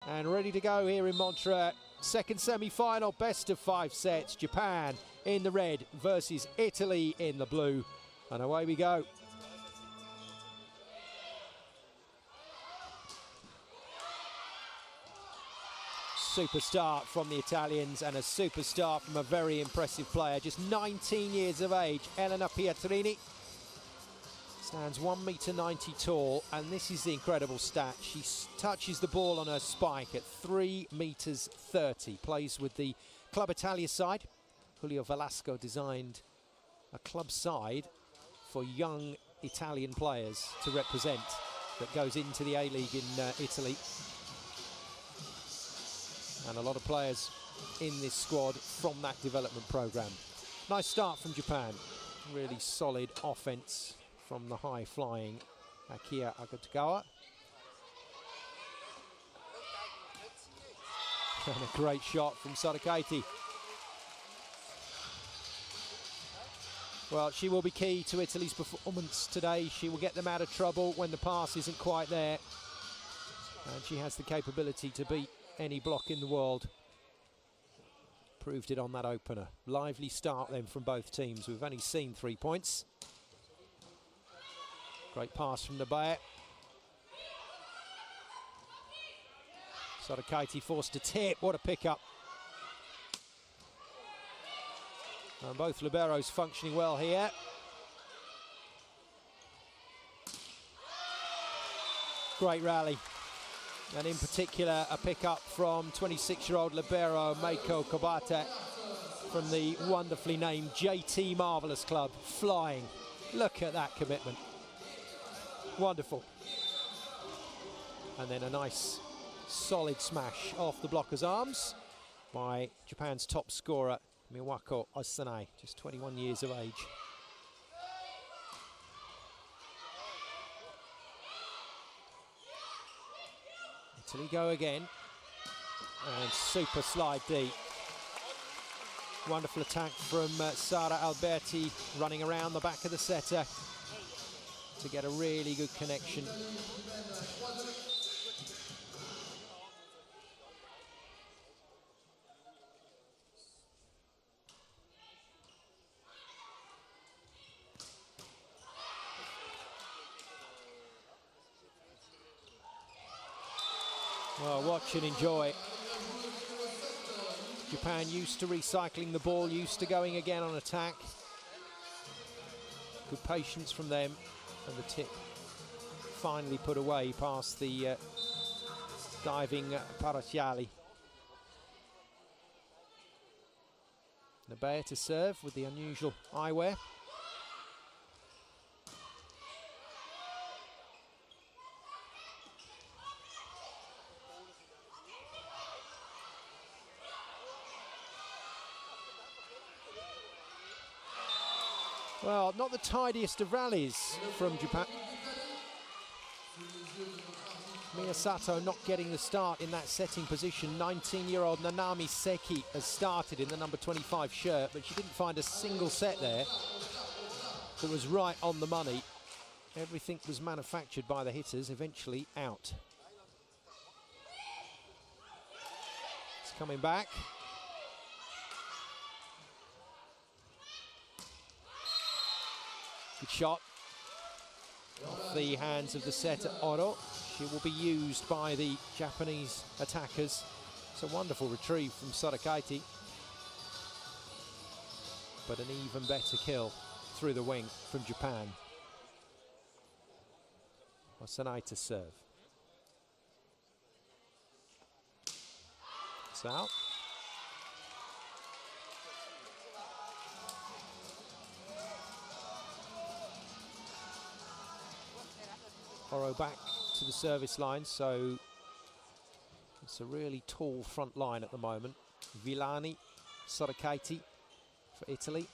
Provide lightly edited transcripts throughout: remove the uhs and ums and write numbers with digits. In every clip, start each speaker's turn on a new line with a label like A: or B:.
A: And ready to go here in Montreux. Second semi-final, best of 5 sets. Japan in the red versus Italy in the blue. And away we go. Super start from the Italians and a super start from a very impressive player. Just 19 years of age, Elena Pietrini. Stands 1.90 m tall, and this is the incredible stat. She touches the ball on her spike at 3.30 m. Plays with the Club Italia side. Julio Velasco designed a club side for young Italian players to represent that goes into the A-League in Italy. And a lot of players in this squad from that development program. Nice start from Japan. Really solid offense from the high-flying Akia Akutagawa. And a great shot from Sadakaiti. Well, she will be key to Italy's performance today. She will get them out of trouble when the pass isn't quite there. And she has the capability to beat any block in the world. Proved it on that opener. Lively start then from both teams. We've only seen 3 points. Great pass from Nabaye. Sadakaiti forced to tip. What a pickup. And both liberos functioning well here. Great rally. And in particular, a pickup from 26-year-old libero Meiko Kobata from the wonderfully named JT Marvelous Club. Flying. Look at that commitment. Wonderful. And then a nice, solid smash off the blocker's arms by Japan's top scorer, Miwako Osanai, just 21 years of age. Italy go again. And super slide deep. Wonderful attack from Sara Alberti, running around the back of the setter to get a really good connection. Well, watch and enjoy. Japan used to recycling the ball, used to going again on attack. Good patience from them, and the tip finally put away past the diving Parasiali. Nabaye to serve with the unusual eyewear. Well, not the tidiest of rallies from Japan. Miyasato not getting the start in that setting position. 19-year-old Nanami Seki has started in the number 25 shirt, but she didn't find a single set there that was right on the money. Everything was manufactured by the hitters, eventually out. It's coming back. Good shot off the hands of the setter Oro. She will be used by the Japanese attackers. It's a wonderful retrieve from Sadakaiti, but an even better kill through the wing from Japan. Osanai to serve. It's out. Oro back to the service line, so it's a really tall front line at the moment. Villani, Sadakaiti for Italy.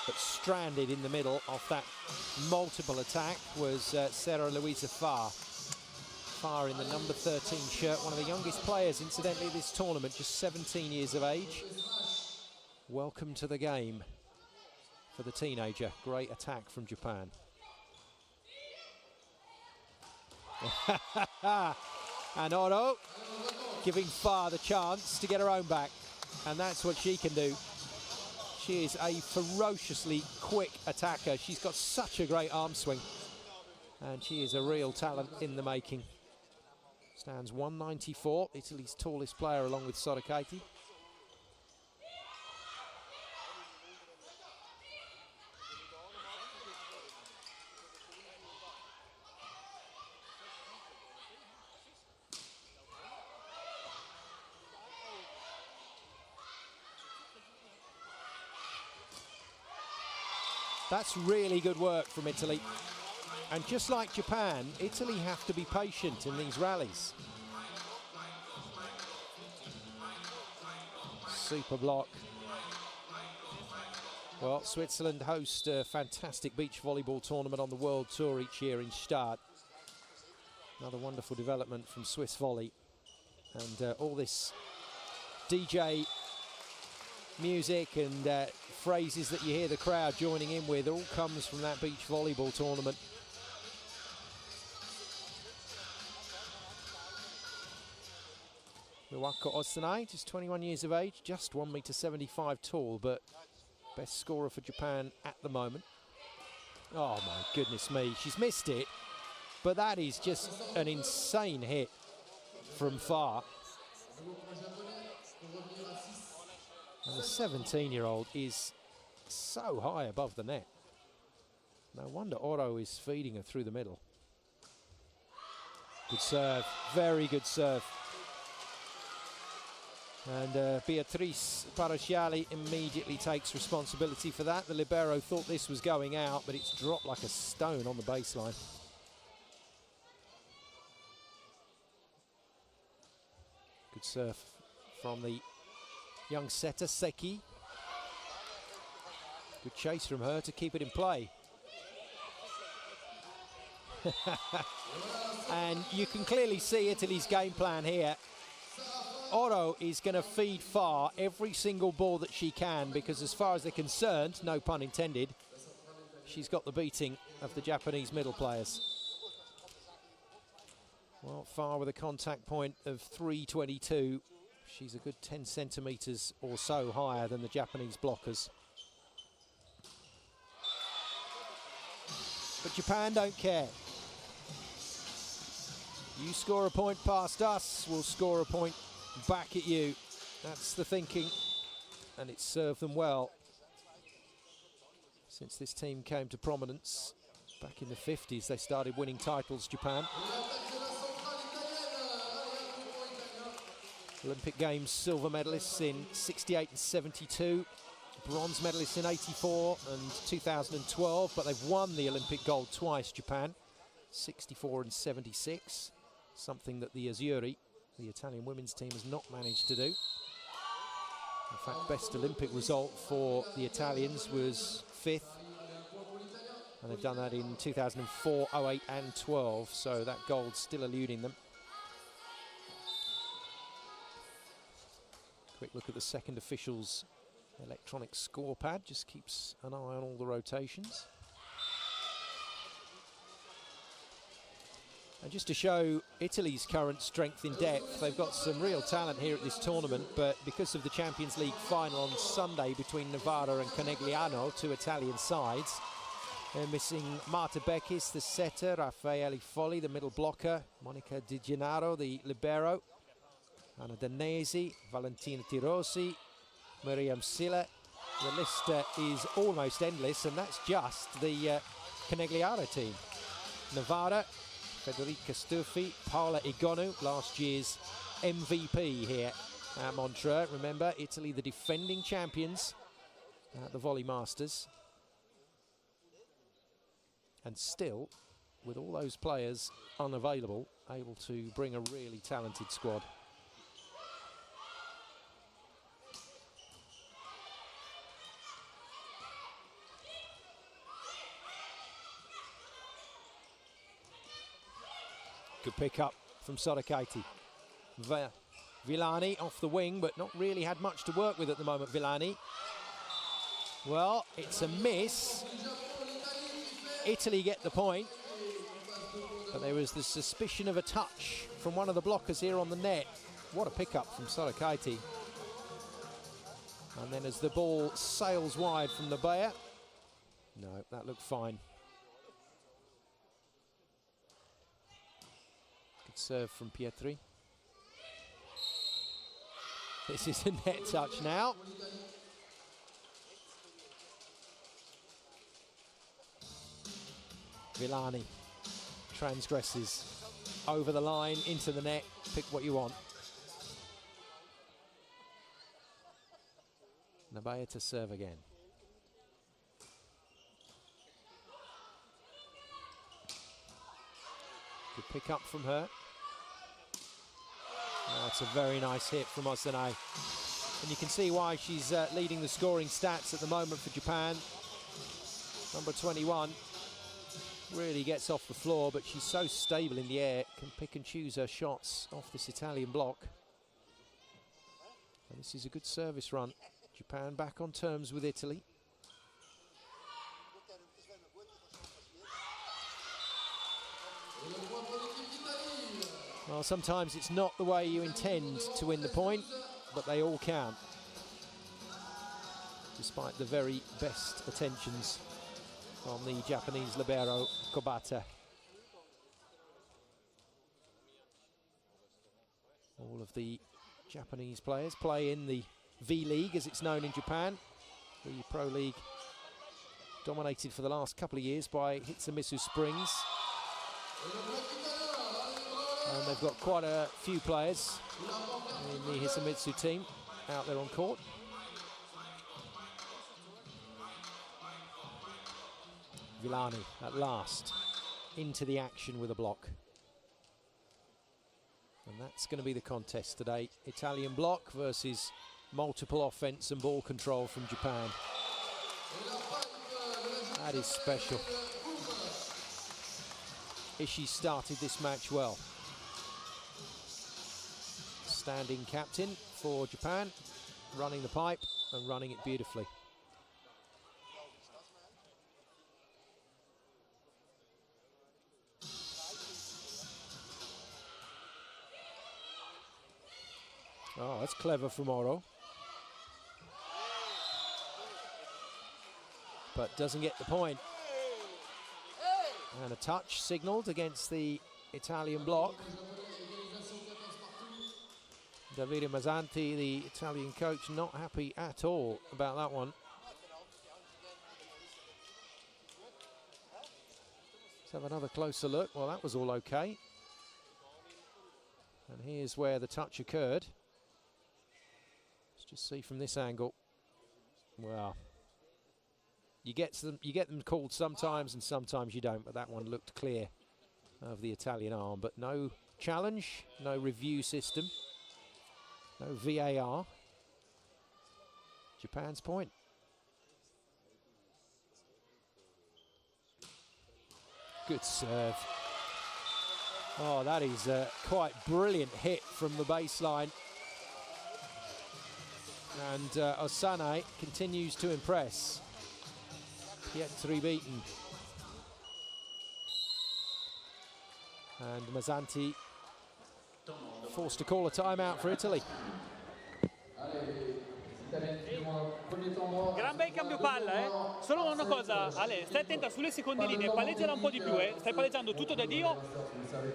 A: But stranded in the middle off that multiple attack was Sarah Louisa Farr. Farr in the number 13 shirt, one of the youngest players, incidentally, this tournament, just 17 years of age. Welcome to the game for the teenager. Great attack from Japan. And Oro giving Fa the chance to get her own back. And that's what she can do. She is a ferociously quick attacker. She's got such a great arm swing. And she is a real talent in the making. Stands 194, Italy's tallest player along with Sorokati. That's really good work from Italy. And just like Japan, Italy have to be patient in these rallies. Super block. Well, Switzerland host a fantastic beach volleyball tournament on the World Tour each year in Stade. Another wonderful development from Swiss Volley. And all this DJ music and phrases that you hear the crowd joining in with all comes from that beach volleyball tournament. Miwako Osanai, just 21 years of age, just 1.75 meters tall, but best scorer for Japan at the moment. Oh my goodness me, she's missed it, but that is just an insane hit from Fa. And the 17-year-old is so high above the net. No wonder Oro is feeding her through the middle. Good serve, very good serve. And Beatrice Parasciali immediately takes responsibility for that. The libero thought this was going out, but it's dropped like a stone on the baseline. Good serve from the young setter, Seki. Good chase from her to keep it in play. And you can clearly see Italy's game plan here. Oro is going to feed Fa every single ball that she can, because as far as they're concerned, no pun intended, she's got the beating of the Japanese middle players. Well, Fa with a contact point of 322. She's a good 10 centimetres or so higher than the Japanese blockers. But Japan don't care. You score a point past us, we'll score a point back at you. That's the thinking, and it's served them well since this team came to prominence. Back in the 50s, they started winning titles, Japan. Olympic Games silver medalists in 68 and 72, bronze medalists in 84 and 2012, but they've won the Olympic gold twice, Japan, 64 and 76, something that the Azzurri, the Italian women's team, has not managed to do. In fact, best Olympic result for the Italians was 5th, and they've done that in 2004, 08 and 12, so that gold's still eluding them. Quick look at the second official's electronic score pad, just keeps an eye on all the rotations. And just to show Italy's current strength in depth, they've got some real talent here at this tournament, but because of the Champions League final on Sunday between Novara and Conegliano, two Italian sides, they're missing Marta Beckis, the setter, Raffaele Folli, the middle blocker, Monica Di Gennaro, the libero, Anna Danesi, Valentina Tirosi, Miriam Silla. The list is almost endless, and that's just the Conegliano team. Novara, Federica Stuffi, Paola Igonu, last year's MVP here at Montreux. Remember, Italy the defending champions at the Volley Masters. And still, with all those players unavailable, able to bring a really talented squad. Good pick up from Sorokati. Villani off the wing, but not really had much to work with at the moment, Villani. Well, it's a miss. Italy get the point. But there was the suspicion of a touch from one of the blockers here on the net. What a pickup from Sarakaiti. And then as the ball sails wide from the Bayer, no, that looked fine. Good serve from Pietri. This is a net touch now. Villani transgresses over the line into the net. Pick what you want. Nabaya to serve again. Good pick up from her. Oh, that's a very nice hit from Osane. And you can see why she's leading the scoring stats at the moment for Japan. Number 21 really gets off the floor, but she's so stable in the air, can pick and choose her shots off this Italian block. And this is a good service run. Japan back on terms with Italy. Well, sometimes it's not the way you intend to win the point, but they all count, despite the very best attentions from the Japanese libero, Kobata. All of the Japanese players play in the V-League, as it's known in Japan, the Pro League dominated for the last couple of years by Hitsumisu Springs. And they've got quite a few players in the Hisamitsu team out there on court. Villani at last into the action with a block. And that's going to be the contest today. Italian block versus multiple offense and ball control from Japan. That is special. Ishii started this match well. Standing captain for Japan, running the pipe and running it beautifully. Oh, that's clever from Oro. But doesn't get the point. And a touch signalled against the Italian block. Davide Mazzanti, the Italian coach, not happy at all about that one. Let's have another closer look. Well, that was all okay. And here's where the touch occurred. Let's just see from this angle. Well, you get them called sometimes and sometimes you don't, but that one looked clear of the Italian arm. But no challenge, no review system. No VAR. Japan's point. Good serve. Oh, that is a quite brilliant hit from the baseline. And Osane continues to impress. Pietri beaten. And Mazzanti forced to call a timeout for Italy.
B: Gran bel cambio palla, eh? Solo una cosa, Ale, stai attenta sulle seconde linee, palleggiala un po' di più, stai palleggiando tutto da Dio.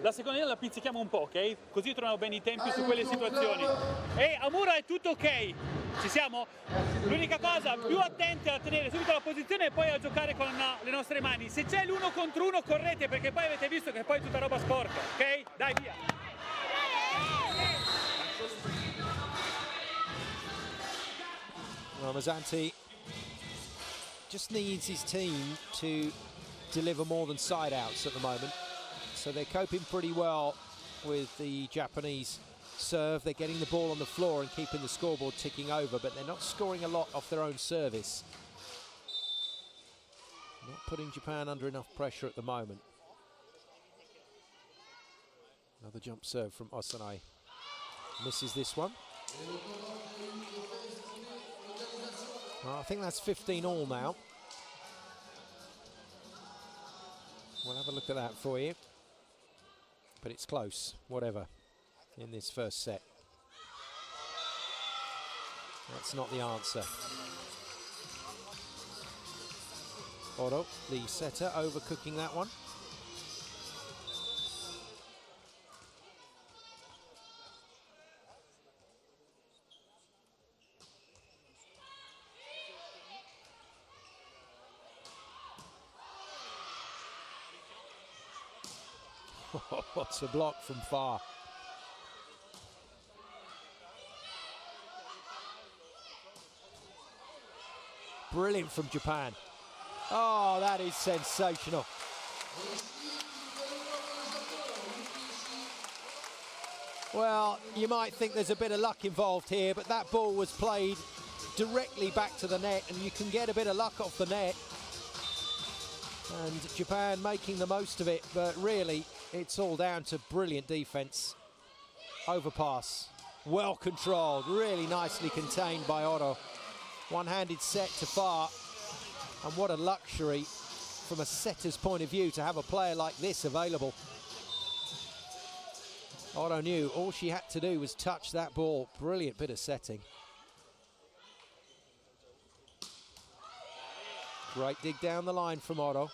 B: La seconda linea la pizzichiamo un po', ok? Così troviamo bene i tempi su quelle situazioni. E a Mura è tutto ok, ci siamo? L'unica cosa, più attenti a tenere subito la posizione e poi a giocare con le nostre mani. Se c'è l'uno contro uno correte, perché poi avete visto che poi è tutta roba sporca, ok? Dai, via!
A: Well, Mazzanti just needs his team to deliver more than side outs at the moment. So they're coping pretty well with the Japanese serve. They're getting the ball on the floor and keeping the scoreboard ticking over, but they're not scoring a lot off their own service. Not putting Japan under enough pressure at the moment. Another jump serve from Osane. Misses this one. Well, I think that's 15 all now. We'll have a look at that for you. but it's close, whatever, in this first set. That's not the answer. Oro, the setter, overcooking that one. What's a block from far. Brilliant from Japan. Oh, that is sensational. Well, you might think there's a bit of luck involved here, but that ball was played directly back to the net, and you can get a bit of luck off the net. And Japan making the most of it, but really, it's all down to brilliant defense. Overpass, well controlled, really nicely contained by Oro. One-handed set to far, and what a luxury from a setter's point of view to have a player like this available. Oro knew all she had to do was touch that ball. Brilliant bit of setting. Great dig down the line from Oro.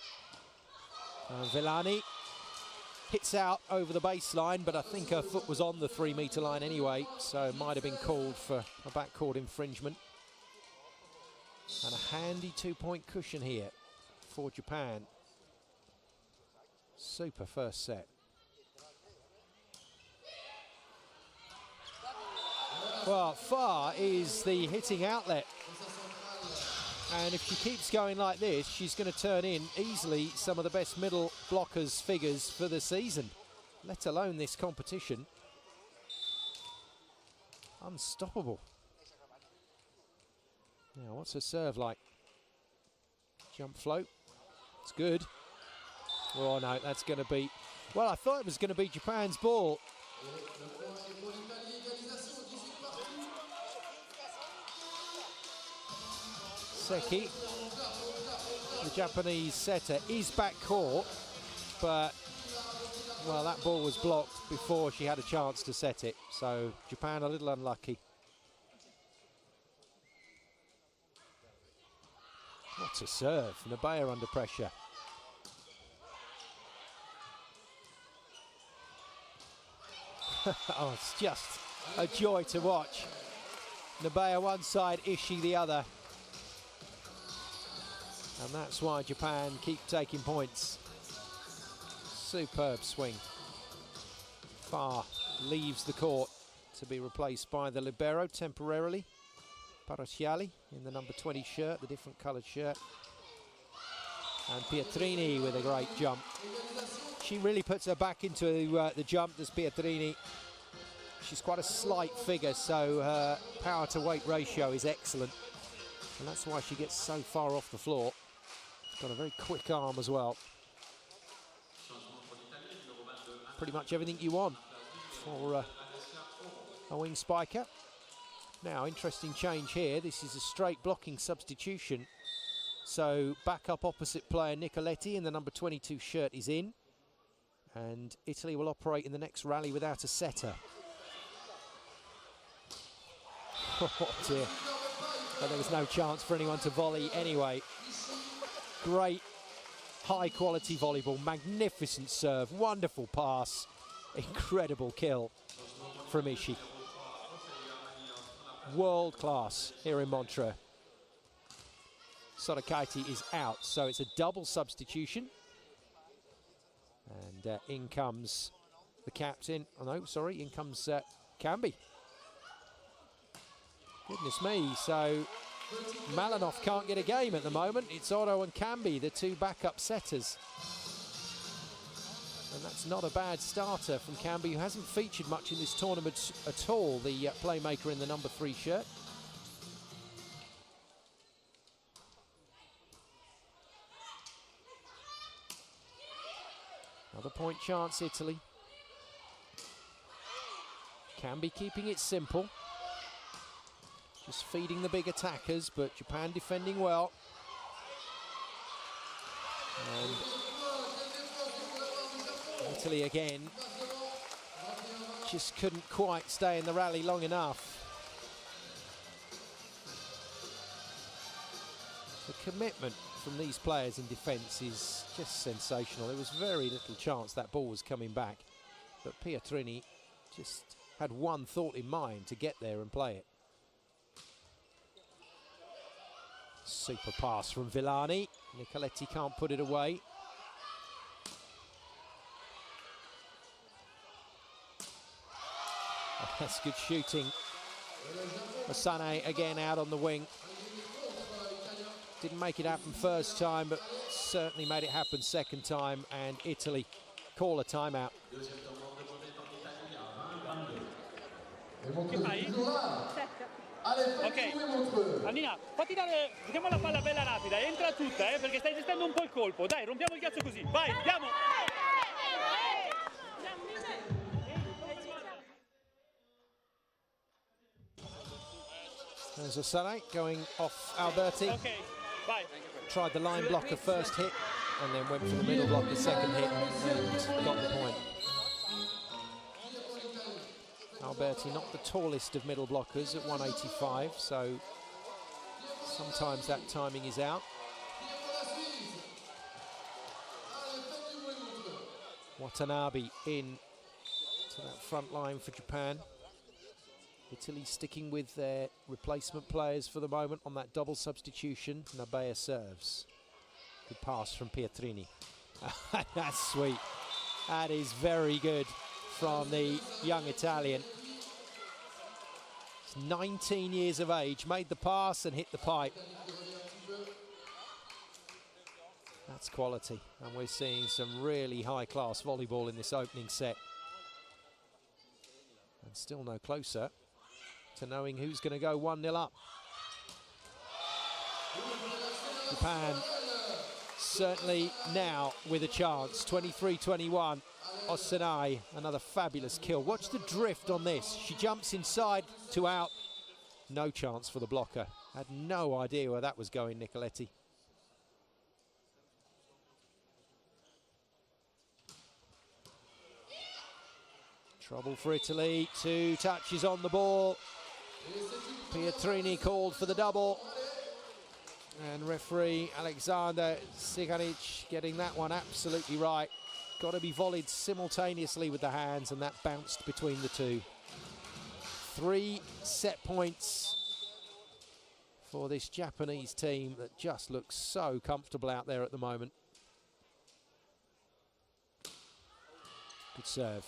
A: Villani hits out over the baseline, but I think her foot was on the 3-meter line anyway, so it might have been called for a backcourt infringement. And a handy 2-point cushion here for Japan. Super first set. Well, far is the hitting outlet. And if she keeps going like this, she's going to turn in easily some of the best middle blockers figures for the season, let alone this competition. Unstoppable. Now, what's her serve like? Jump float. It's good. Oh, no, that's going to be... Well, I thought it was going to be Japan's ball. Seki, the Japanese setter, is back court, but, well, that ball was blocked before she had a chance to set it, so Japan a little unlucky. What a serve, Nabea under pressure. Oh, it's just a joy to watch. Nabea one side, Ishii the other. And that's why Japan keep taking points. Superb swing. Far leaves the court to be replaced by the libero temporarily. Parasiali in the number 20 shirt, the different coloured shirt. And Pietrini with a great jump. She really puts her back into the jump, does Pietrini. She's quite a slight figure, so her power to weight ratio is excellent. And that's why she gets so far off the floor. Got a very quick arm as well. Pretty much everything you want for a wing spiker. Now, interesting change here. This is a straight blocking substitution. So back up opposite player Nicoletti in the number 22 shirt is in. And Italy will operate in the next rally without a setter. Oh dear. But there was no chance for anyone to volley anyway. Great high quality volleyball, magnificent serve, wonderful pass, incredible kill from Ishii. World class here in Montreux. Sorakaiti is out, so it's a double substitution. And in comes the captain. Oh no, sorry, in comes Cambi. Goodness me, so Malinov can't get a game at the moment. It's Oro and Cambi, the two backup setters. And that's not a bad starter from Cambi, who hasn't featured much in this tournament at all, the playmaker in the number 3 shirt. Another point chance, Italy. Cambi keeping it simple. Just feeding the big attackers, but Japan defending well. And Italy again just couldn't quite stay in the rally long enough. The commitment from these players in defence is just sensational. There was very little chance that ball was coming back, but Pietrini just had one thought in mind: to get there and play it. Super pass from Villani. Nicoletti can't put it away. That's good shooting. Masane again out on the wing. Didn't make it happen first time, but certainly made it happen second time, and Italy call a timeout.
B: Ok, Annina, fatti dare, giochiamo la palla bella rapida, entra tutta, perché stai gestendo un po' il colpo. Dai, rompiamo il ghiaccio così, vai, andiamo!
A: There's Asane going off Alberti.
B: Ok, vai.
A: Tried the line blocker first hit, and then went for the middle blocker second hit, and got the point. Alberti, not the tallest of middle blockers at 185, so sometimes that timing is out. Watanabe in to that front line for Japan. Italy sticking with their replacement players for the moment on that double substitution. Nabea serves. Good pass from Pietrini. That's sweet. That is very good from the young Italian. He's 19 years of age, made the pass and hit the pipe. That's quality, and we're seeing some really high-class volleyball in this opening set. And still no closer to knowing who's going to go 1-0 up. Japan certainly now with a chance. 23-21. Osanai, another fabulous kill. Watch the drift on this. She jumps inside to out. No chance for the blocker. Had no idea where that was going, Nicoletti. Trouble for Italy. 2 touches on the ball. Pietrini called for the double. And referee Alexander Siganic getting that one absolutely right. Got to be volleyed simultaneously with the hands, and that bounced between the two. 3 set points for this Japanese team that just looks so comfortable out there at the moment. Good serve.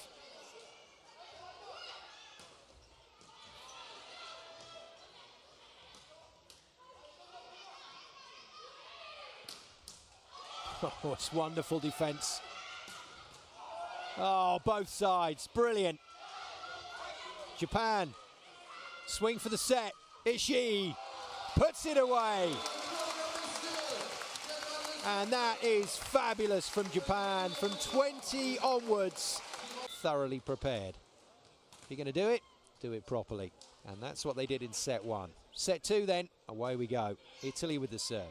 A: Oh, it's wonderful defence. Oh, both sides, brilliant. Japan, swing for the set. Ishii puts it away. And that is fabulous from Japan. From 20 onwards, thoroughly prepared. If you're going to do it properly. And that's what they did in set 1. Set 2 then, away we go. Italy with the serve.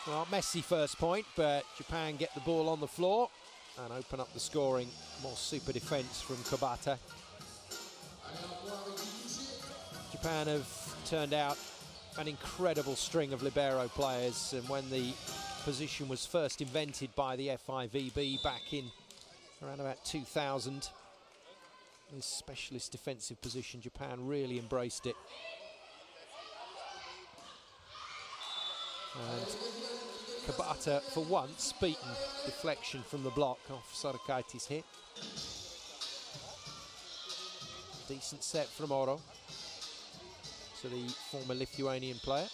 A: Well, messy first point, but Japan get the ball on the floor and open up the scoring. More super defence from Kobata. Japan have turned out an incredible string of libero players, and when the position was first invented by the FIVB back in around about 2000, this specialist defensive position, Japan really embraced it. And Kobata, for once, beaten deflection from the block off Sarakaiti's hit. Decent set from Oro to the former Lithuanian player.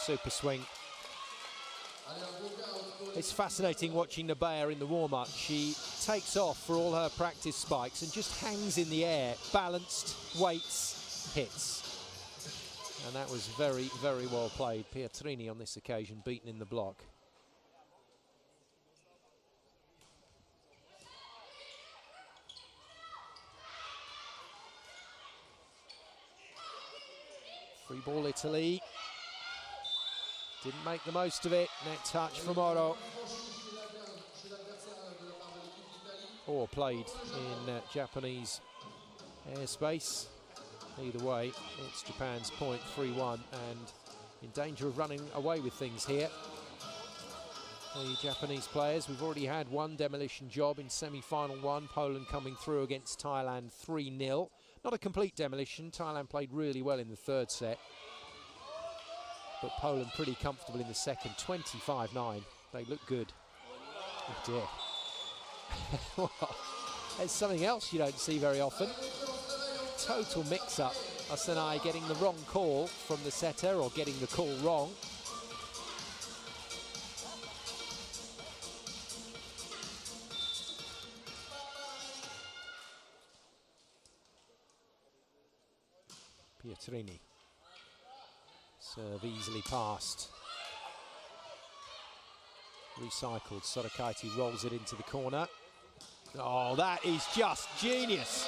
A: Super swing. It's fascinating watching Nabea in the warm-up. She takes off for all her practice spikes and just hangs in the air, balanced, waits, hits. And that was very, very well played. Pietrini on this occasion beaten in the block. Free ball Italy. Didn't make the most of it. Net touch from Oro. Or played in Japanese airspace. Either way, it's Japan's point, 3-1, and in danger of running away with things here. The Japanese players, we've already had one demolition job in semi-final one. Poland coming through against Thailand 3-0. Not a complete demolition. Thailand played really well in the third set. But Poland pretty comfortable in the second, 25-9. They look good. Oh dear. There's something else you don't see very often. Total mix-up. Asenai getting the wrong call from the setter, or getting the call wrong. Pietrini. Serve easily passed. Recycled. Sorakaiti rolls it into the corner. Oh, that is just genius.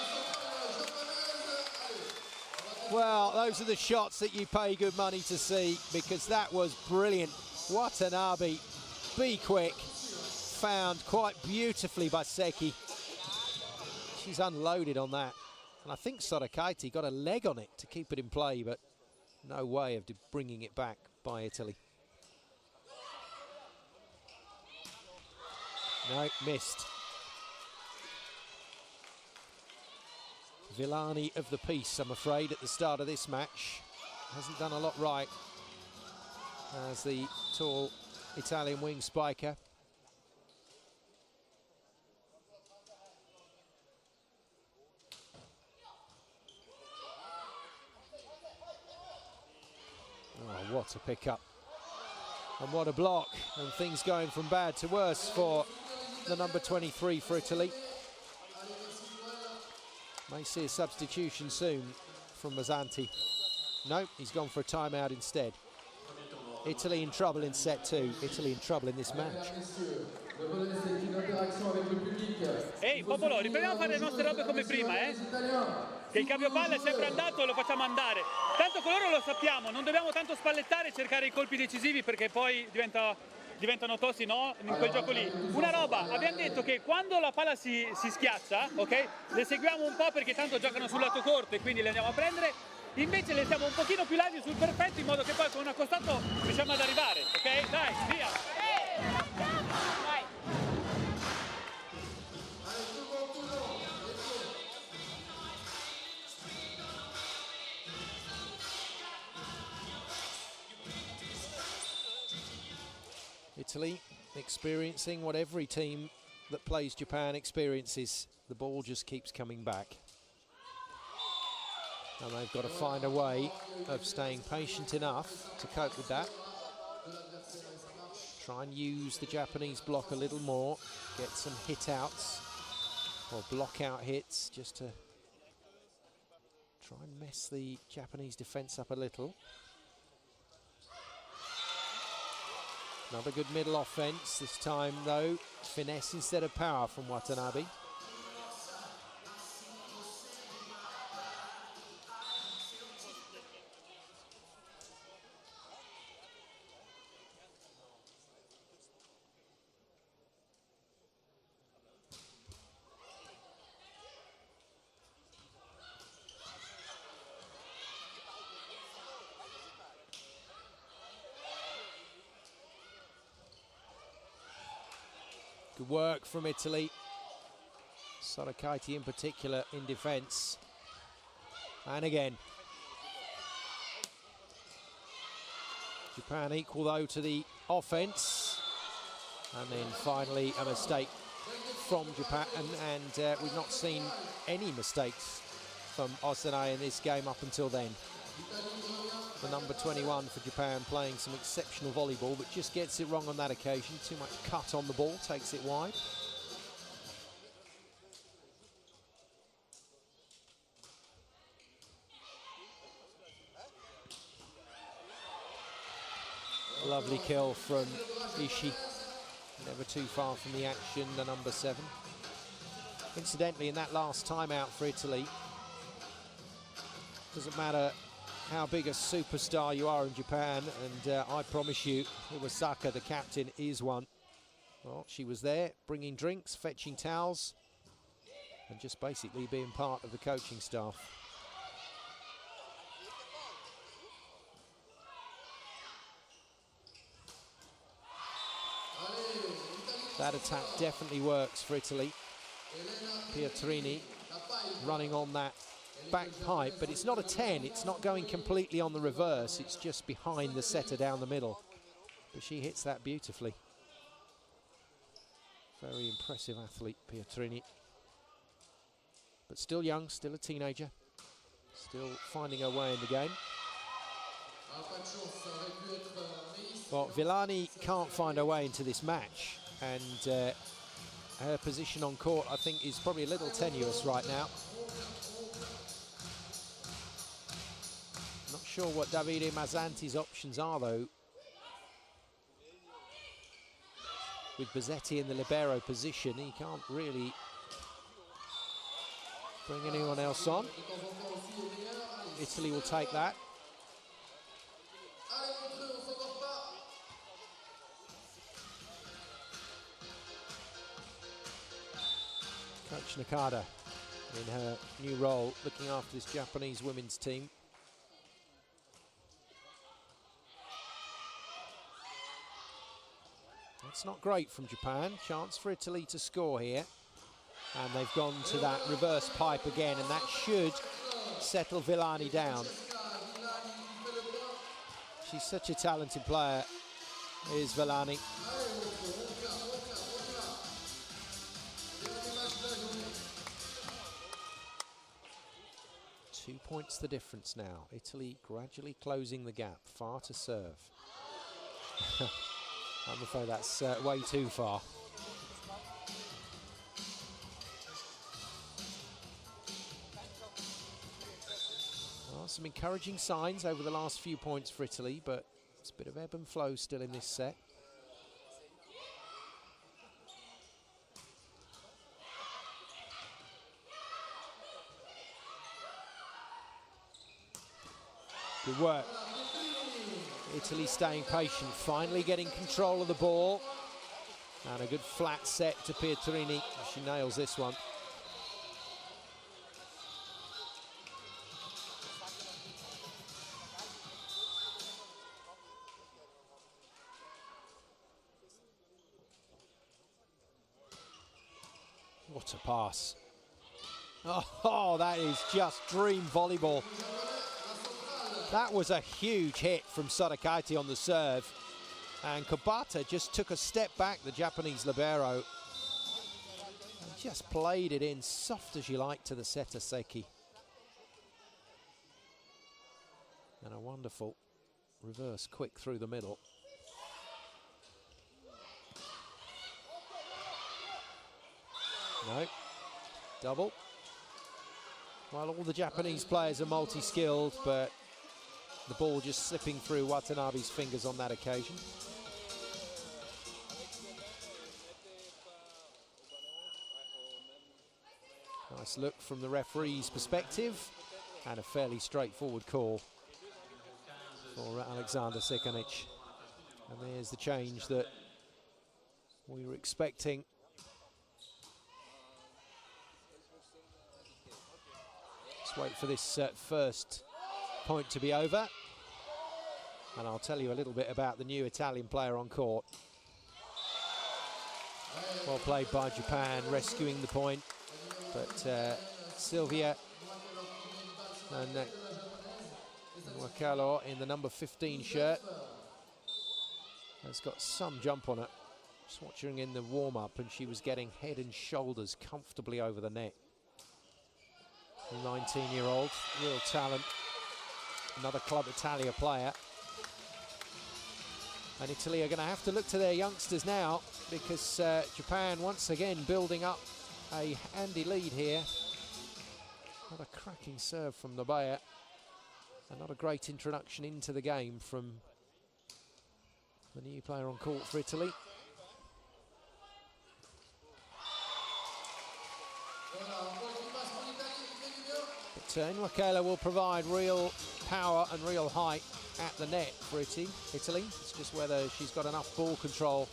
A: Well, those are the shots that you pay good money to see, because that was brilliant. Watanabe, be quick, found quite beautifully by Seki. She's unloaded on that. And I think Sorakaiti got a leg on it to keep it in play, but no way of bringing it back by Italy. No, missed. Villani of the piece, I'm afraid, at the start of this match. Hasn't done a lot right as the tall Italian wing spiker. Oh, what a pick-up. And what a block. And things going from bad to worse for the number 23 for Italy. May see a substitution soon from Mazzanti. No, he's gone for a timeout instead. Italy in trouble in set two. Italy in trouble in this match.
B: Ehi, popolo, riprendiamo a fare le nostre robe come prima, eh? Che il cambio palla è sempre andato, lo facciamo andare. Tanto con loro lo sappiamo, non dobbiamo tanto spallettare e cercare i colpi decisivi, perché poi diventano tosti, no? In quel gioco lì. Una roba, abbiamo detto che quando la palla si schiaccia, ok? Le seguiamo un po' perché tanto giocano sul lato corto e quindi le andiamo a prendere. Invece le stiamo un pochino più larghi sul perfetto, in modo che poi con un accostato riusciamo ad arrivare, ok? Dai, via! Vai!
A: Italy experiencing what every team that plays Japan experiences. The ball just keeps coming back. And they've got to find a way of staying patient enough to cope with that. Try and use the Japanese block a little more. Get some hit outs or block out hits, just to try and mess the Japanese defense up a little. Another good middle offense, this time though, finesse instead of power from Watanabe. Good work from Italy. Sorakaiti in particular in defence. And again. Japan equal though to the offence. And then finally a mistake from Japan. And we've not seen any mistakes from Osanai in this game up until then. The number 21 for Japan playing some exceptional volleyball, but just gets it wrong on that occasion. Too much cut on the ball, takes it wide. Lovely kill from Ishii. Never too far from the action, the number 7. Incidentally, in that last timeout for Italy, doesn't matter how big a superstar you are in Japan, and I promise you, Iwasaka, the captain, is one. Well, she was there, bringing drinks, fetching towels, and just basically being part of the coaching staff. That attack definitely works for Italy. Pietrini running on that back pipe, but it's not a 10, it's not going completely on the reverse, it's just behind the setter down the middle. But she hits that beautifully. Very impressive athlete, Pietrini. But still young, still a teenager, still finding her way in the game. Well, Villani can't find her way into this match, and her position on court, I think, is probably a little tenuous right now. Not sure what Davide Mazzanti's options are, though. With Bozzetti in the libero position, he can't really bring anyone else on. Italy will take that. Coach Nakada in her new role, looking after this Japanese women's team. That's not great from Japan. Chance for Italy to score here. And they've gone to that reverse pipe again, and that should settle Villani down. She's such a talented player, is Villani. 2 points the difference now. Italy gradually closing the gap. Far to serve. I'm afraid that's way too far. Well, some encouraging signs over the last few points for Italy, but it's a bit of ebb and flow still in this set. Good work. Italy staying patient, finally getting control of the ball. And a good flat set to Pietrini. She nails this one. What a pass. Oh, that is just dream volleyball. That was a huge hit from Sarakaiti on the serve. And Kobata just took a step back, the Japanese libero. And just played it in soft as you like to the setter Seki. And a wonderful reverse quick through the middle. No, double. Well, all the Japanese players are multi-skilled, but the ball just slipping through Watanabe's fingers on that occasion. Nice look from the referee's perspective, and a fairly straightforward call for Alexander Sekanic. And there's the change that we were expecting. Let's wait for this first point to be over, and I'll tell you a little bit about the new Italian player on court. Well played by Japan, rescuing the point, but Silvia and Wakalo in the number 15 shirt has got some jump on it. Just watching in the warm-up, and she was getting head and shoulders comfortably over the net. 19-year-old, real talent. Another Club Italia player. And Italy are going to have to look to their youngsters now, because Japan once again building up a handy lead here. What a cracking serve from Nobaya. And not a great introduction into the game from the new player on court for Italy. But Nwakela will provide real power and real height at the net for Italy. It's just whether she's got enough ball control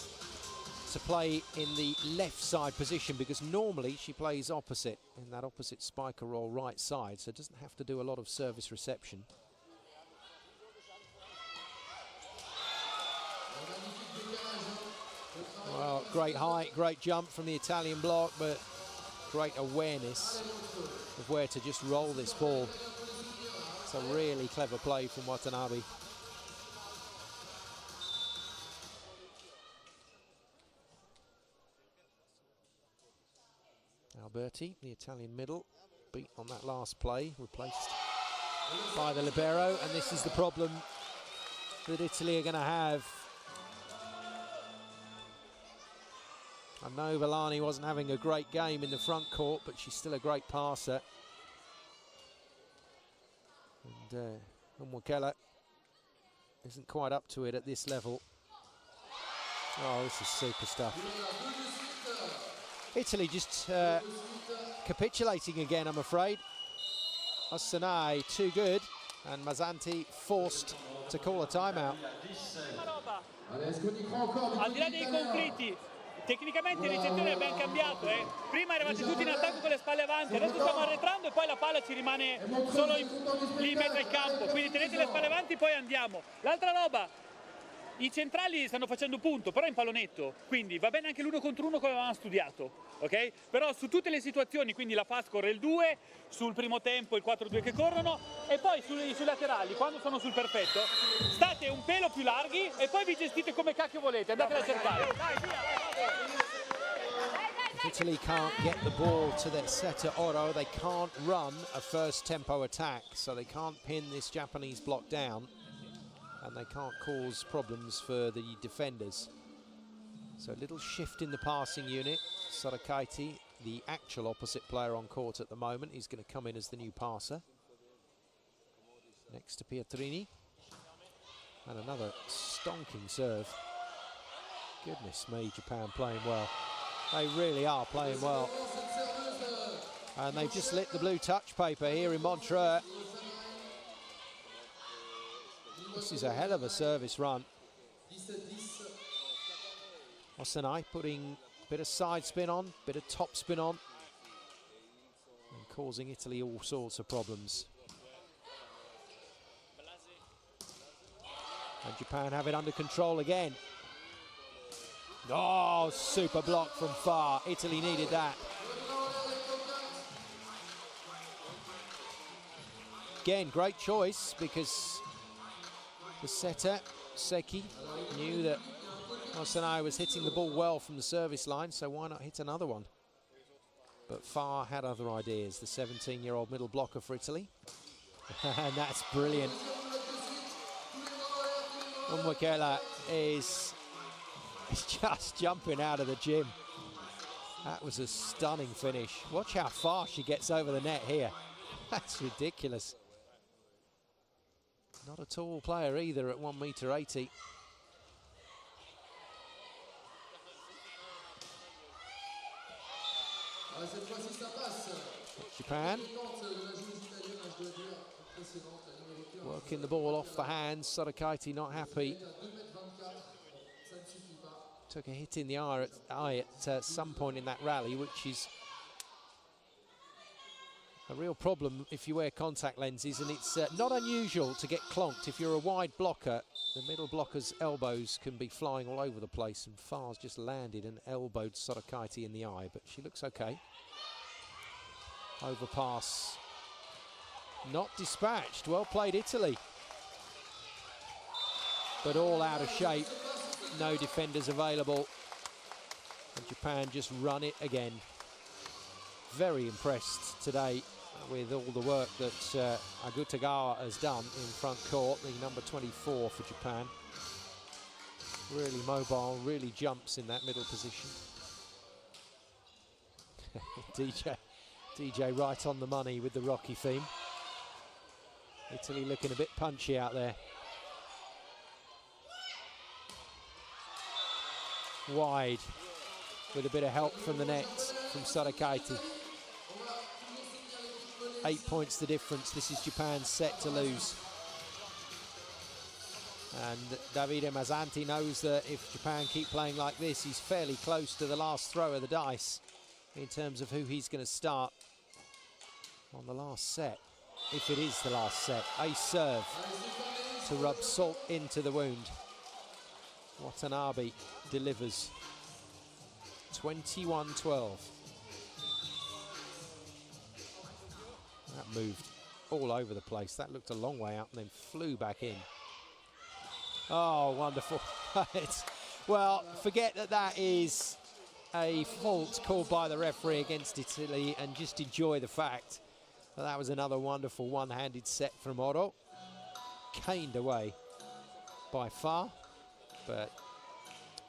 A: to play in the left side position, because normally she plays opposite, in that opposite spiker role right side, so doesn't have to do a lot of service reception. Well, great height, great jump from the Italian block, but great awareness of where to just roll this ball. It's a really clever play from Watanabe. Alberti, the Italian middle, beat on that last play, replaced by the libero, and this is the problem that Italy are going to have. I know Volley wasn't having a great game in the front court, but she's still a great passer. And Nwakela isn't quite up to it at this level. Oh, this is super stuff. Italy just capitulating again, I'm afraid. Ossanai too good, and Mazzanti forced to call a timeout.
B: Al di là dei conflitti, tecnicamente il ricettore è ben cambiato. Prima eravate tutti in attacco con le spalle avanti, adesso stiamo arretrando e poi la palla ci rimane solo lì in mezzo al campo. Quindi tenete le spalle avanti e poi andiamo. L'altra roba, i centrali stanno facendo punto, però in pallonetto, quindi va bene anche l'1 contro 1 come avevamo studiato, ok? Però su tutte le situazioni, quindi la fast corre il 2, sul primo tempo il 4-2 che corrono, e poi sui laterali, quando sono sul perfetto, state un pelo più larghi e poi vi gestite come cacchio volete, andate a cercare.
A: If Italy can't get the ball to their setter Oro, they can't run a first tempo attack, so they can't pin this Japanese block down, and they can't cause problems for the defenders. So a little shift in the passing unit. Sarakaiti, the actual opposite player on court at the moment, he's going to come in as the new passer. Next to Pietrini. And another stonking serve. Goodness me, Japan playing well. They really are playing well. And they've just lit the blue touch paper here in Montreux. This is a hell of a service run. Ossanai putting a bit of side spin on, bit of top spin on, and causing Italy all sorts of problems. And Japan have it under control again. Oh, super block from far. Italy needed that. Again, great choice, because the setter, Seki, knew that Ossanai was hitting the ball well from the service line, so why not hit another one? But Farr had other ideas, the 17-year-old middle blocker for Italy. And that's brilliant. Nwakela is just jumping out of the gym. That was a stunning finish. Watch how far she gets over the net here. That's ridiculous. Not a tall player either at 1.80 m. Japan working the ball off the hands. Sarakaiti not happy. Took a hit in the eye at some point in that rally, which is a real problem if you wear contact lenses, and it's not unusual to get clonked. If you're a wide blocker, the middle blocker's elbows can be flying all over the place, and Farr's just landed and elbowed Sarakaiti in the eye, but she looks okay. Overpass not dispatched. Well played, Italy. But all out of shape. No defenders available. And Japan just run it again. Very impressed today with all the work that Agutagawa has done in front court, the number 24 for Japan. Really mobile, really jumps in that middle position. DJ right on the money with the Rocky theme. Italy looking a bit punchy out there. wide with a bit of help from the net from Sarakaiti. 8 points the difference. This is Japan's set to lose. And Davide Mazzanti knows that if Japan keep playing like this, he's fairly close to the last throw of the dice in terms of who he's going to start on the last set, if it is the last set. Ace serve to rub salt into the wound. Watanabe delivers. 21-12. That moved all over the place. That looked a long way out and then flew back in. Oh, wonderful. Well, forget that that is a fault called by the referee against Italy and just enjoy the fact that that was another wonderful one-handed set from Oro. Caned away by far, but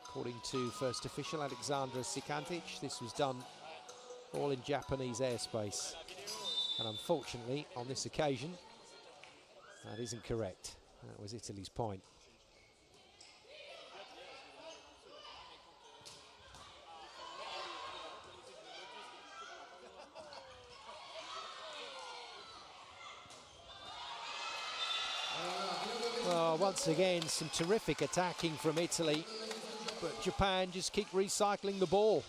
A: according to first official Alexandra Sikantic, this was done all in Japanese airspace. And unfortunately, on this occasion, that isn't correct. That was Italy's point. Well, once again, some terrific attacking from Italy, but Japan just keep recycling the ball.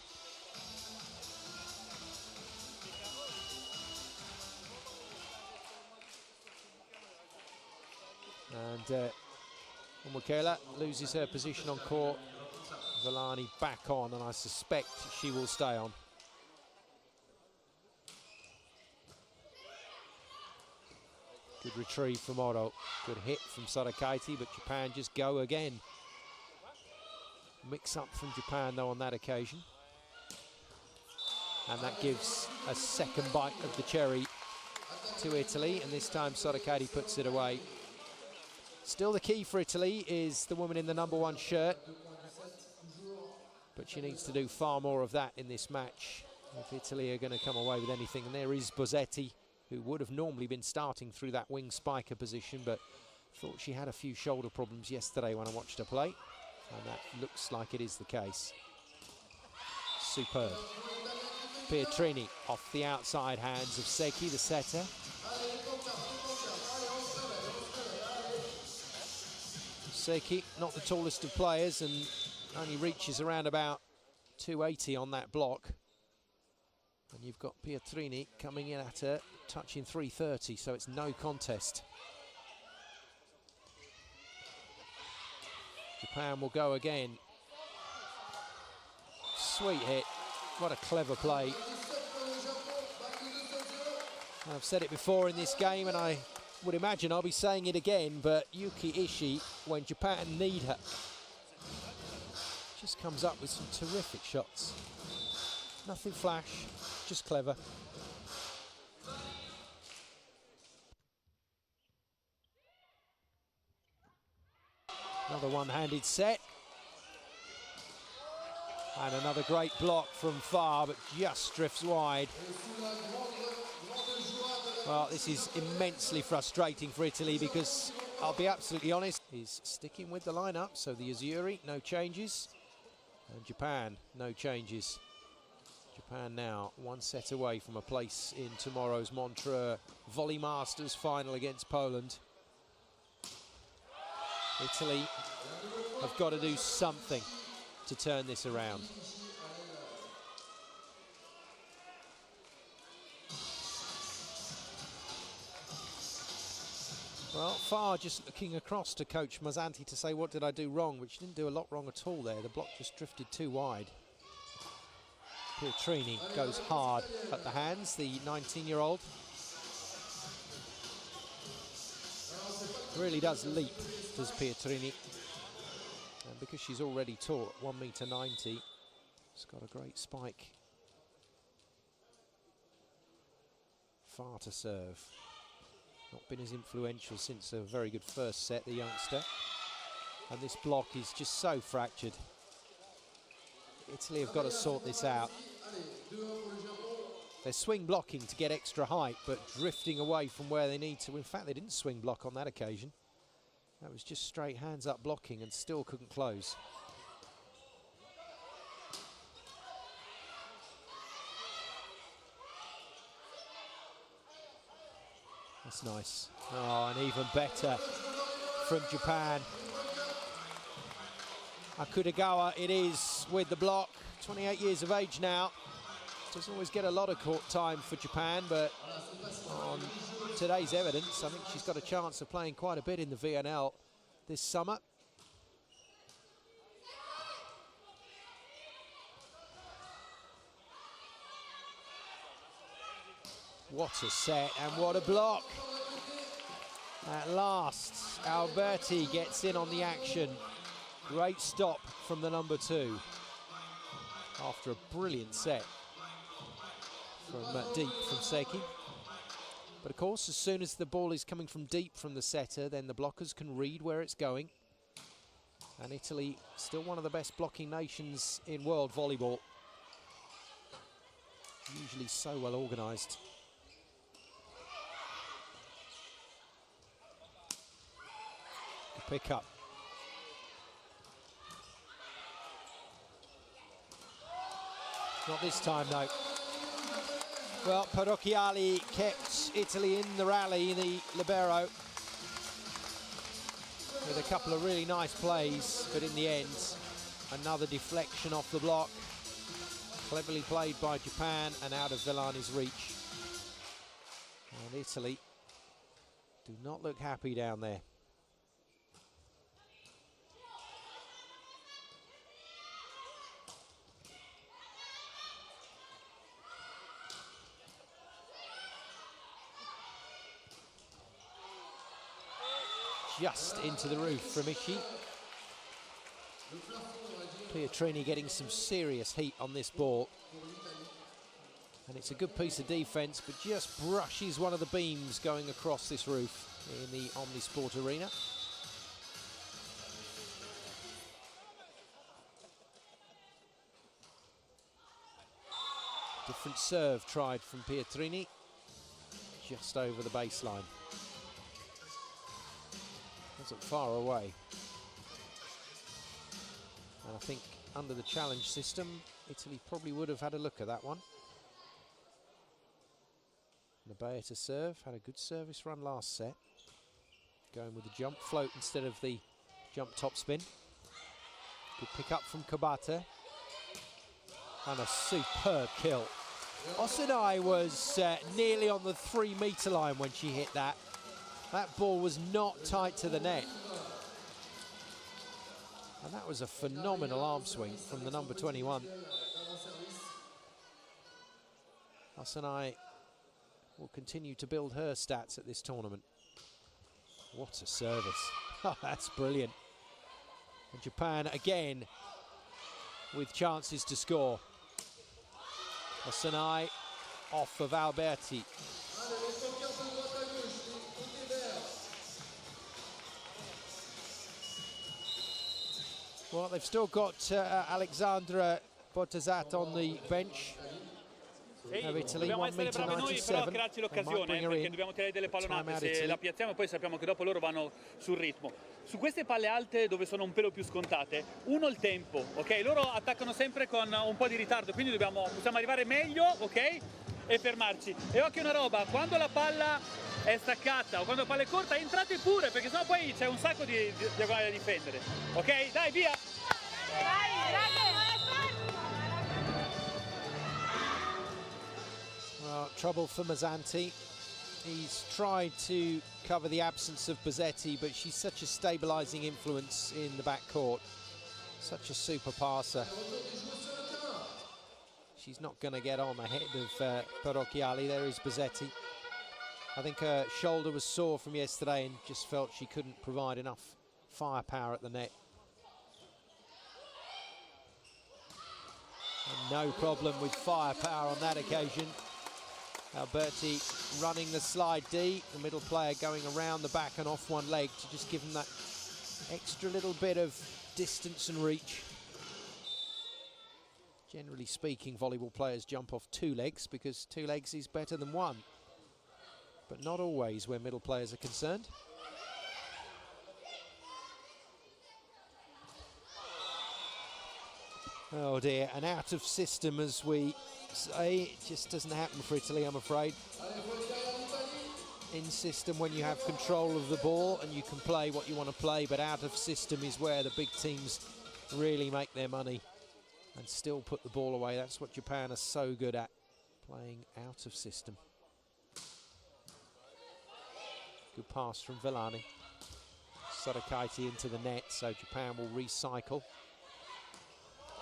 A: And Michaela loses her position on court. Villani back on, and I suspect she will stay on. Good retrieve from Oro. Good hit from Sarakaiti, but Japan just go again. Mix up from Japan, though, on that occasion. And that gives a second bite of the cherry to Italy, and this time Sarakaiti puts it away. Still the key for Italy is the woman in the #1 shirt, but she needs to do far more of that in this match if Italy are going to come away with anything. And there is Bozzetti, who would have normally been starting through that wing spiker position, but thought she had a few shoulder problems yesterday when I watched her play, and that looks like it is the case. Superb. Pietrini off the outside hands of Seki, the setter. Seki, not the tallest of players, and only reaches around about 280 on that block. And you've got Pietrini coming in at her, touching 330, so it's no contest. Japan will go again. Sweet hit. What a clever play. And I've said it before in this game, and I would imagine I'll be saying it again, but Yuki Ishii, when Japan need her, just comes up with some terrific shots. Nothing flash, just clever. Another one-handed set. And another great block from far, but just drifts wide. Well, this is immensely frustrating for Italy because, I'll be absolutely honest, he's sticking with the lineup. So the Azuri, no changes. And Japan, no changes. Japan now one set away from a place in tomorrow's Montreux Volley Masters final against Poland. Italy have got to do something to turn this around. Well, Farr just looking across to coach Mazzanti to say, what did I do wrong? Which didn't do a lot wrong at all there. The block just drifted too wide. Pietrini goes hard at the hands, the 19-year-old. Really does leap, does Pietrini. And because she's already tall at 1m90, it's got a great spike. Far to serve. Not been as influential since a very good first set, the youngster. And this block is just so fractured. Italy have got to sort this out. They're swing blocking to get extra height, but drifting away from where they need to. In fact, they didn't swing block on that occasion. That was just straight hands up blocking and still couldn't close. That's nice. Oh, and even better from Japan. Akutagawa it is with the block. 28 years of age now. Doesn't always get a lot of court time for Japan, but on today's evidence, I think she's got a chance of playing quite a bit in the VNL this summer. What a set and what a block. At last, Alberti gets in on the action. Great stop from the number 2 after a brilliant set from deep from Seki. But of course, as soon as the ball is coming from deep from the setter, then the blockers can read where it's going. And Italy, still one of the best blocking nations in world volleyball. Usually so well organised. Good pick up. Not this time, though. Well, Parocchiali kept Italy in the rally, the libero, with a couple of really nice plays, but in the end, another deflection off the block. Cleverly played by Japan and out of Villani's reach. And Italy do not look happy down there. Just into the roof from Ishii. Pietrini getting some serious heat on this ball. And it's a good piece of defence, but just brushes one of the beams going across this roof in the Omnisport Arena. Different serve tried from Pietrini, just over the baseline. Wasn't far away. And I think under the challenge system, Italy probably would have had a look at that one. Nabea to serve, had a good service run last set. Going with the jump float instead of the jump topspin. Good pick up from Kabata. And a superb kill. Osanai was nearly on the 3-meter line when she hit that. That ball was not tight to the net. And that was a phenomenal arm swing from the number 21. Osanai will continue to build her stats at this tournament. What a service. Oh, that's brilliant. And Japan again with chances to score. Osanai off of Alberti. Well, they've still got Alexandra Botazat on the bench of Italy,
B: dobbiamo essere bravi noi però a crearci l'occasione, perché dobbiamo tirare delle pallonate. Se la piazziamo poi sappiamo che dopo loro vanno sul ritmo. Su queste palle alte dove sono un pelo più scontate, uno il tempo, ok? Loro attaccano sempre con un po' di ritardo, quindi possiamo arrivare meglio, ok? E fermarci. E occhio una roba, quando la palla è staccata o quando la palla è corta, entrate pure, perché sennò poi c'è un sacco di diagonali da difendere. Ok? Dai, via!
A: Well, trouble for Mazzanti. He's tried to cover the absence of Bozzetti, but she's such a stabilising influence in the backcourt. Such a super passer. She's not going to get on ahead of Parocchiali. There is Bozzetti. I think her shoulder was sore from yesterday and just felt she couldn't provide enough firepower at the net. And no problem with firepower on that occasion. Alberti running the slide D, the middle player going around the back and off one leg to just give them that extra little bit of distance and reach. Generally speaking, volleyball players jump off 2 legs because 2 legs is better than 1. But not always where middle players are concerned. Oh dear, and out of system as we say. It just doesn't happen for Italy, I'm afraid. in system when you have control of the ball and you can play what you want to play, but out of system is where the big teams really make their money and still put the ball away. That's what Japan are so good at, playing out of system. Good pass from Villani. Sarakaiti into the net, so Japan will recycle.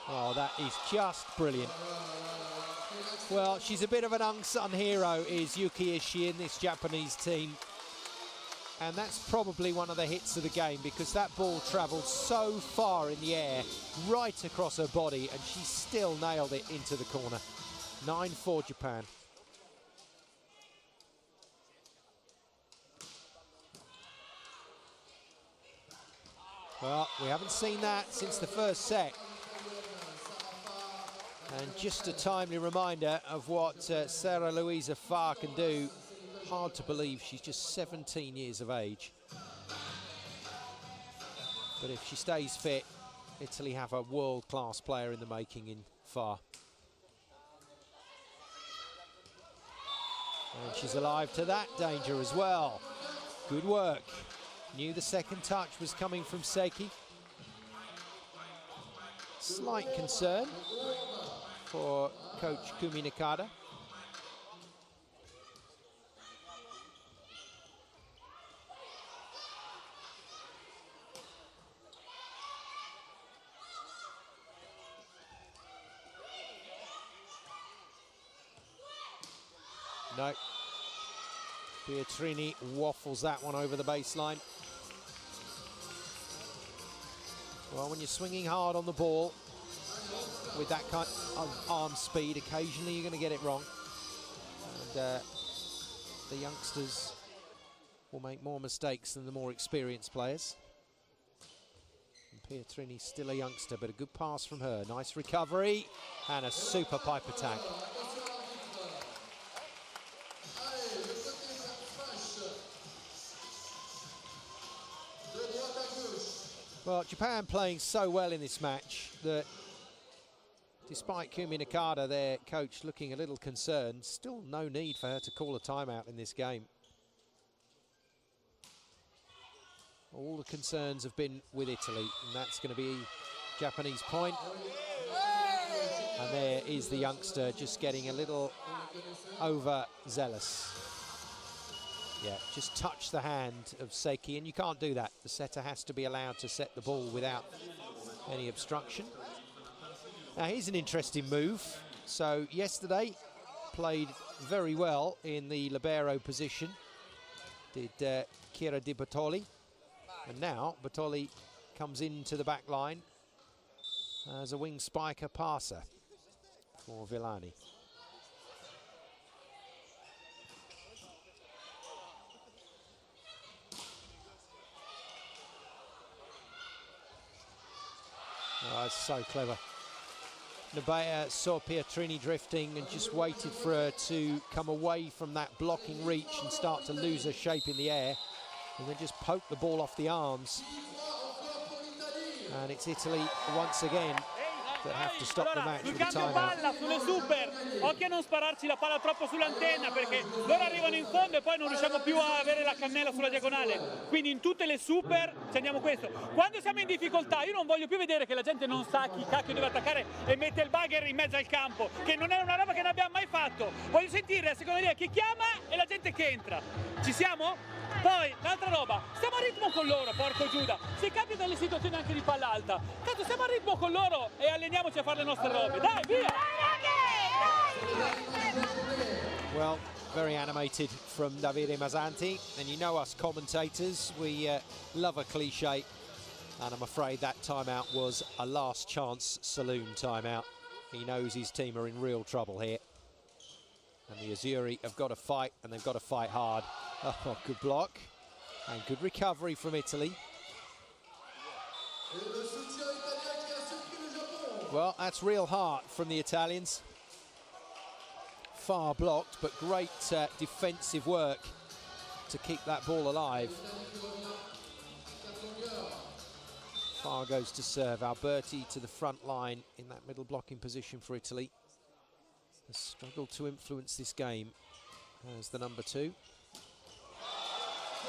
A: Oh, that is just brilliant. Well, she's a bit of an unsung hero, is Yuki Ishii, in this Japanese team. And that's probably one of the hits of the game, because that ball travelled so far in the air, right across her body, and she still nailed it into the corner. 9-4 Japan. Well, we haven't seen that since the first set. And just a timely reminder of what Sarah Louisa Farr can do. Hard to believe she's just 17 years of age. But if she stays fit, Italy have a world-class player in the making in Farr. And she's alive to that danger as well. Good work. Knew the second touch was coming from Seiki. Slight concern for coach Kumi Nakada. No. Pietrini waffles that one over the baseline. Well, when you're swinging hard on the ball with that kind of arm speed, occasionally you're going to get it wrong. And the youngsters will make more mistakes than the more experienced players. And Pietrini's still a youngster, but a good pass from her. Nice recovery and a super pipe attack. Well, Japan playing so well in this match that despite Kumi Nakada, their coach, looking a little concerned, still no need for her to call a timeout in this game. All the concerns have been with Italy, and that's going to be Japanese point. And there is the youngster just getting a little overzealous. Yeah, just touch the hand of Seiki, and you can't do that. The setter has to be allowed to set the ball without any obstruction. Now, here's an interesting move. So, yesterday, played very well in the libero position, did Kira Di Bertoli. And now, Bertoli comes into the back line as a wing spiker passer for Villani. Oh, it's so clever. Nabea saw Pietrini drifting and just waited for her to come away from that blocking reach and start to lose her shape in the air, and then just poke the ball off the arms. And it's Italy once again that have to stop the match with a timeout.
B: Sulle super, occhio a non spararci la palla troppo sull'antenna, perché loro arrivano in fondo e poi non riusciamo più a avere la cannella sulla diagonale. Quindi in tutte le super ci andiamo questo. Quando siamo in difficoltà io non voglio più vedere che la gente non sa chi cacchio deve attaccare e mette il bugger in mezzo al campo, che non è una roba che non abbiamo mai fatto. Voglio sentire la seconda linea che chiama e la gente che entra. Ci siamo? Poi, l'altra roba, stiamo a ritmo con loro, porco Giuda. Se capita delle situazioni anche di palla alta, tanto stiamo a ritmo con loro e alleniamoci a fare le nostre robe. Dai, via!
A: Well, very animated from Davide Mazzanti. And you know us commentators, we love a cliche. And I'm afraid that timeout was a last chance saloon timeout. He knows his team are in real trouble here. And the Azzurri have got to fight, and they've got to fight hard. Oh, good block. And good recovery from Italy. Well, that's real heart from the Italians. Far blocked, but great defensive work to keep that ball alive. Far goes to serve. Alberti to the front line in that middle blocking position for Italy. Has struggled to influence this game as the number 2.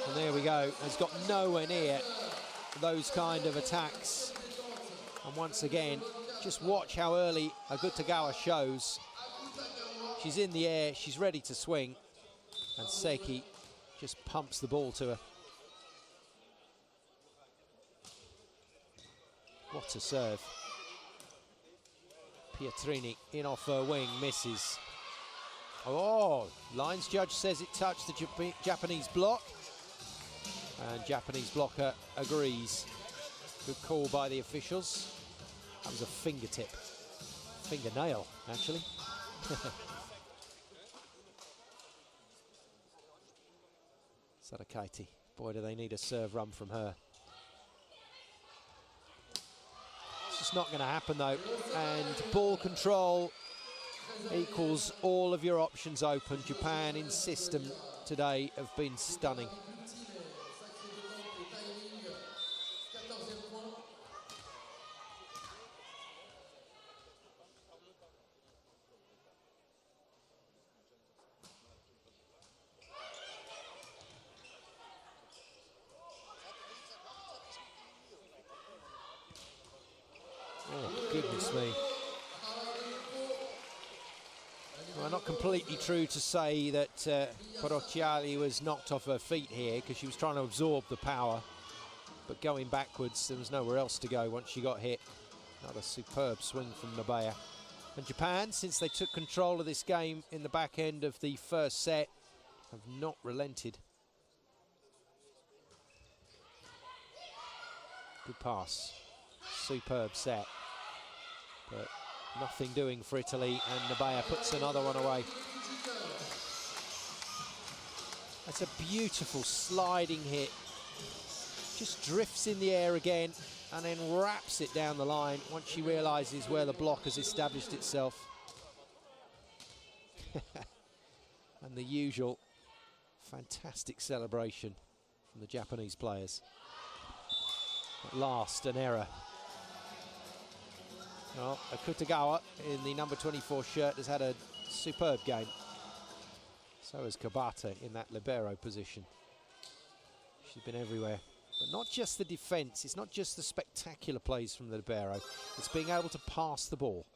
A: And there we go, has got nowhere near those kind of attacks. And once again, just watch how early Agutagawa shows. She's in the air, she's ready to swing, and Seki just pumps the ball to her. What a serve. Pietrini in off her wing, misses. Oh, lines judge says it touched the Japanese block. And Japanese blocker agrees. Good call by the officials. That was a fingertip. Fingernail, actually. Sarakaiti. Boy, do they need a serve run from her. It's just not going to happen, though. And ball control equals all of your options open. Japan in system today have been stunning. Oh, goodness me. Well, not completely true to say that Parocchiali was knocked off her feet here, because she was trying to absorb the power. But going backwards, there was nowhere else to go once she got hit. Another superb swing from Nabaya. And Japan, since they took control of this game in the back end of the first set, have not relented. Good pass. Superb set. But nothing doing for Italy, and Nabaya puts another one away. That's a beautiful sliding hit. Just drifts in the air again and then wraps it down the line once she realises where the block has established itself. And the usual fantastic celebration from the Japanese players. At last, an error. Well, Akutagawa in the number 24 shirt has had a superb game. So has Kabata in that libero position. She's been everywhere. But not just the defence, it's not just the spectacular plays from the libero, it's being able to pass the ball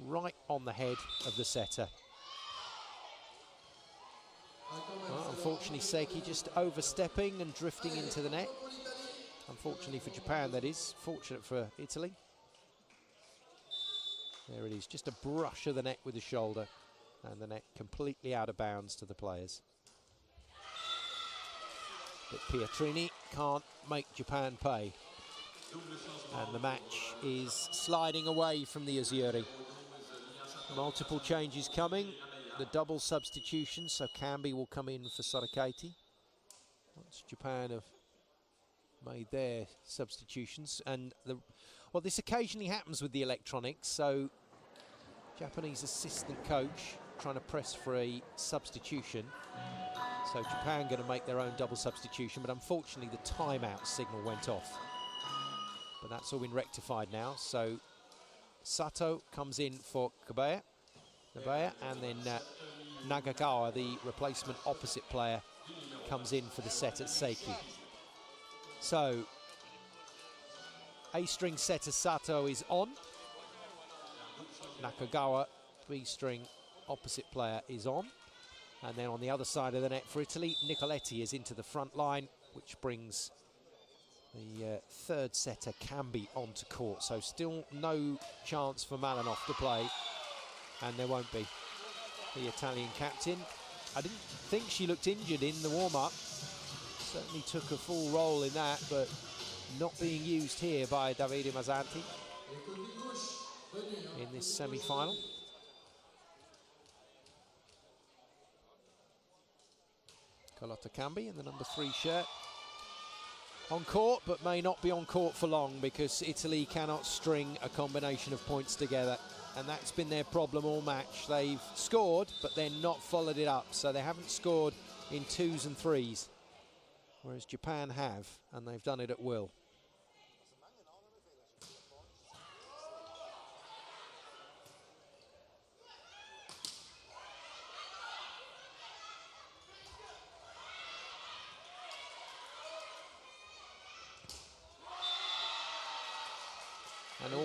A: right on the head of the setter. Well, unfortunately, Seki just overstepping and drifting into the net. Unfortunately for Japan, that is. Fortunate for Italy. There it is, just a brush of the net with the shoulder, and the net completely out of bounds to the players. But Pietrini can't make Japan pay. And the match is sliding away from the Azzurri. Multiple changes coming. The double substitution, so Cambi will come in for Sarakaiti. Once Japan have made their substitutions. And well, this occasionally happens with the electronics, so Japanese assistant coach trying to press for a substitution. So Japan going to make their own double substitution, but unfortunately the timeout signal went off. But that's all been rectified now. So Sato comes in for Nabaya, and then Nagagawa, the replacement opposite player, comes in for the set at Seiki. So A-string setter Sato is on. Nakagawa, B-string opposite player, is on. And then on the other side of the net for Italy, Nicoletti is into the front line, which brings the third setter, Cambi, onto court. So still no chance for Malinov to play, and there won't be. The Italian captain, I didn't think she looked injured in the warm-up. Certainly took a full role in that, but not being used here by Davide Mazzanti in this semi-final. Carlotta Cambi in the number 3 shirt. On court, but may not be on court for long, because Italy cannot string a combination of points together. And that's been their problem all match. They've scored, but then not followed it up. So they haven't scored in 2s and 3s, whereas Japan have, and they've done it at will.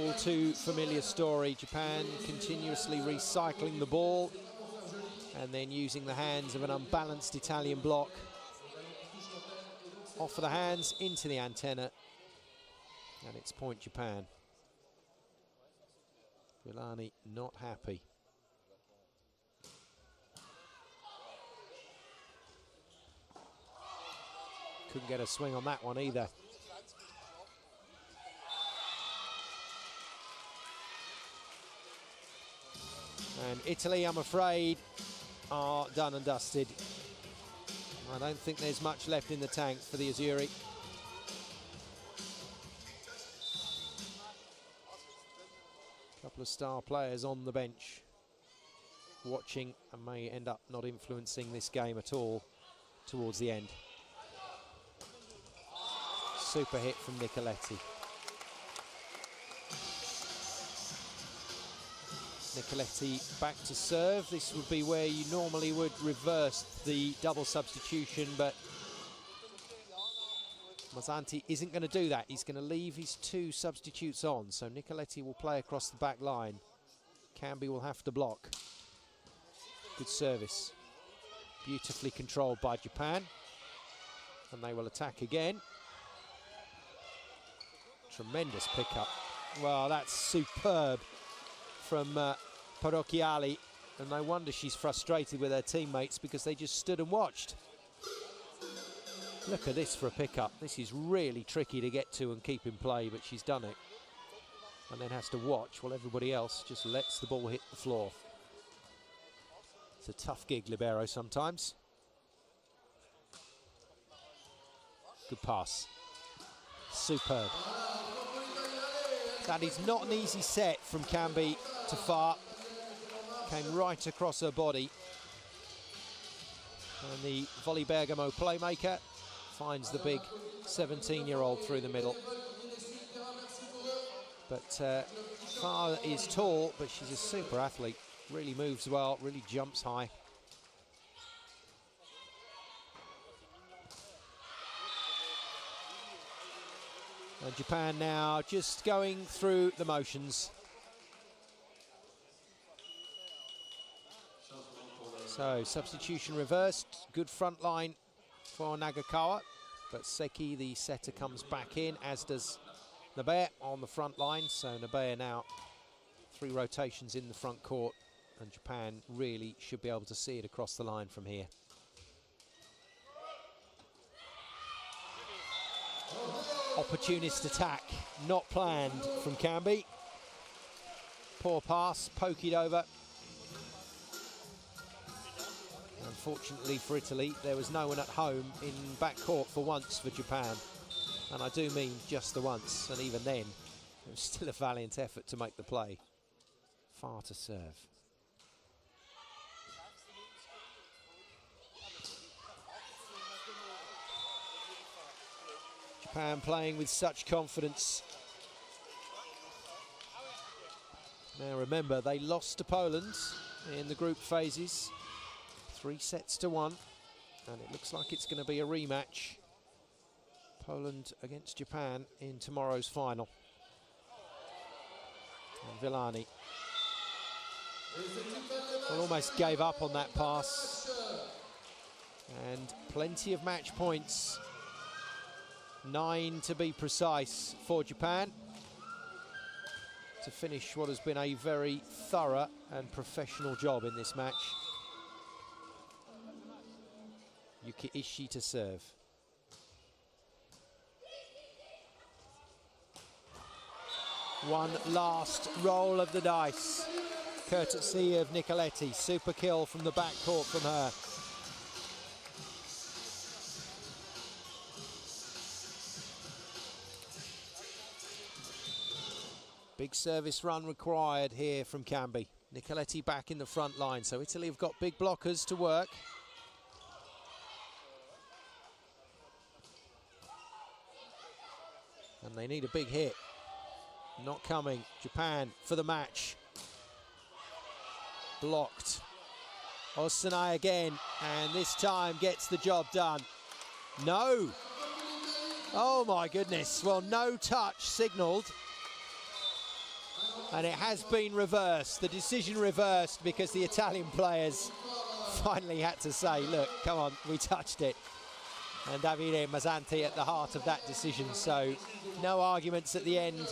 A: all too familiar story. Japan continuously recycling the ball and then using the hands of an unbalanced Italian block. Off of the hands, into the antenna, and it's point Japan. Villani not happy. Couldn't get a swing on that one either. And Italy, I'm afraid, are done and dusted. I don't think there's much left in the tank for the Azzurri. Couple of star players on the bench watching and may end up not influencing this game at all towards the end. Super hit from Nicoletti. Nicoletti back to serve. This would be where you normally would reverse the double substitution, but Mazzanti isn't going to do that. He's going to leave his two substitutes on, so Nicoletti will play across the back line. Cambi will have to block. Good service. Beautifully controlled by Japan. And they will attack again. Tremendous pickup. Well, that's superb from Parocchiali, and no wonder she's frustrated with her teammates because they just stood and watched. Look at this for a pickup. This is really tricky to get to and keep in play, but she's done it. And then has to watch while everybody else just lets the ball hit the floor. It's a tough gig, libero, sometimes. Good pass. Superb. That is not an easy set from Cambi to Far. Came right across her body. And the Volley Bergamo playmaker finds the big 17-year-old through the middle. But Far is tall, but she's a super athlete. Really moves well, really jumps high. And Japan now just going through the motions. So substitution reversed. Good front line for Nagakawa. But Seki, the setter, comes back in, as does Nabe on the front line. So Nabe now 3 rotations in the front court. And Japan really should be able to see it across the line from here. Opportunist attack, not planned from Cambi. Poor pass, poke it over. Unfortunately for Italy, there was no one at home in backcourt for once for Japan. And I do mean just the once, and even then, it was still a valiant effort to make the play. Far to serve. Japan playing with such confidence. Now remember, they lost to Poland in the group phases. 3-1, and it looks like it's going to be a rematch. Poland against Japan in tomorrow's final. And Villani almost gave up on that pass. And plenty of match points. 9 to be precise for Japan to finish what has been a very thorough and professional job in this match. Yuki Ishii to serve. One last roll of the dice, courtesy of Nicoletti. Super kill from the backcourt from her. Big service run required here from Cambi. Nicoletti back in the front line, so Italy have got big blockers to work. And they need a big hit. Not coming. Japan for the match. Blocked. Osanai again, and this time gets the job done. No. Oh my goodness. Well, no touch signalled. And it has been reversed, the decision reversed, because the Italian players finally had to say, look, come on, we touched it. And Davide Mazzanti at the heart of that decision, so no arguments at the end.